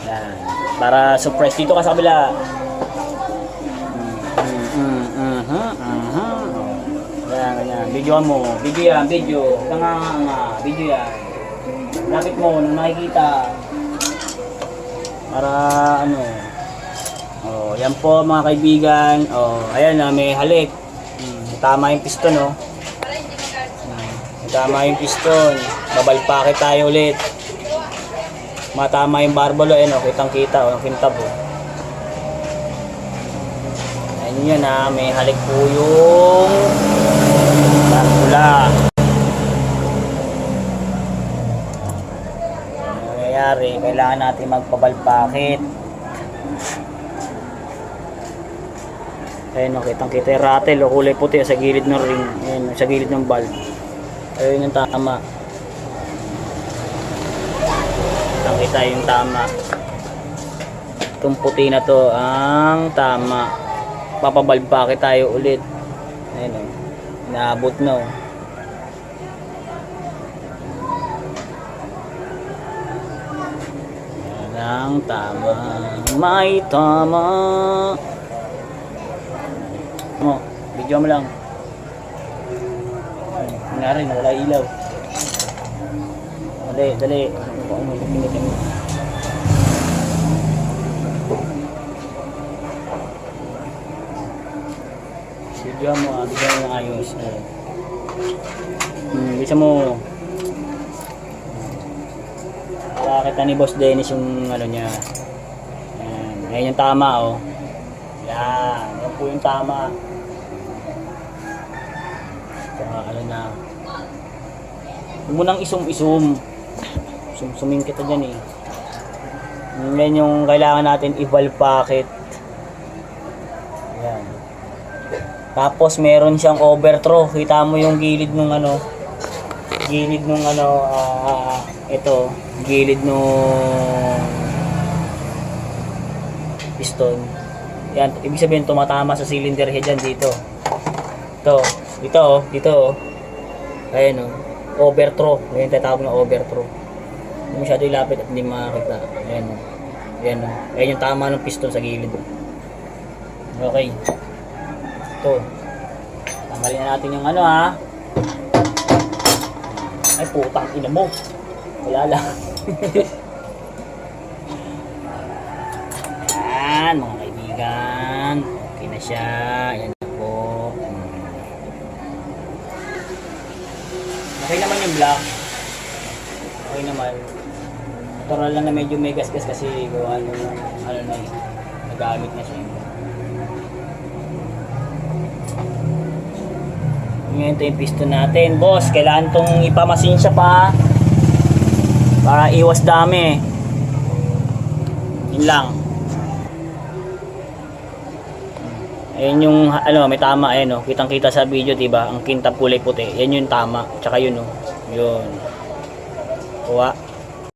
Yan. Para surprise dito ka sa kabila. Yan, ganyan. Videoan mo. Video yan, video. Tanga. Video yan. Lapit mo, nung makikita. Para ano. Oh, yan po mga kaibigan. Oh, ayan na, may halik. Tama yung piston, oh. Tama yung piston. Babalpakit tayo ulit. Matama yung barbalo, eh, no? Kitang-kita, oh, kintab, oh. Ayun yan, ha. May halik po yung barbula. Ano nangyayari? Kailangan natin magpabalpakit. Ayun, no? Kitang-kita yung rattle, oh. Kulay puti, sa gilid ng ring. Ayun, sa gilid ng valve. Ayun yung tama. Kita yung tama. Itong puti na to ang tama. Papabalbake tayo ulit. Ayun, oh. Inaabot na, oh. Yan ang tama. May tama. Oh, video mo lang. Nangyari, nawala ilaw. Dali. Bigyan mo, bigyan mo ayos. Bisa mo. Nakakita ni Boss Dennis yung ano niya. Ayan yung tama, oh. Yan po yung tama. Ano na. Huwag mo nang isum-isum. Sumsuming kita dyan, eh. Yan yung kailangan natin i-valve packet. Yan. Tapos meron siyang overthrow. Kita mo yung gilid nung ano. Gilid nung ano. Ito. Gilid nung piston. Yan. Ibig sabihin tumatama sa cylinder head dyan dito. Dito oh. Ayan oh. Overthrow. Ayan tatawag na overthrow. Hindi masyado ilapit at hindi makakita. Ayan oh. Ayan yung tama ng piston sa gilid. Okay. Ito. Tanggalin na natin yung ano, ha. Ay putang ina mo. Wala lang. Ayan mga kaibigan. Okay na siya. Ayan po. Okay naman yung black. Okay naman. Natural lang na medyo may gas-gas kasi gawa ano na eh. Nagamit na siya. Ngayon ito yung piston natin. Boss, kailangan itong ipamasin siya pa. Para iwas dami. Yun lang. Ayan yung ano, may tama ayan oh. Kitang-kita sa video, 'di ba? Ang kintab kulay puti. Yan yung tama. Tsaka yun oh. Yun. Kuha.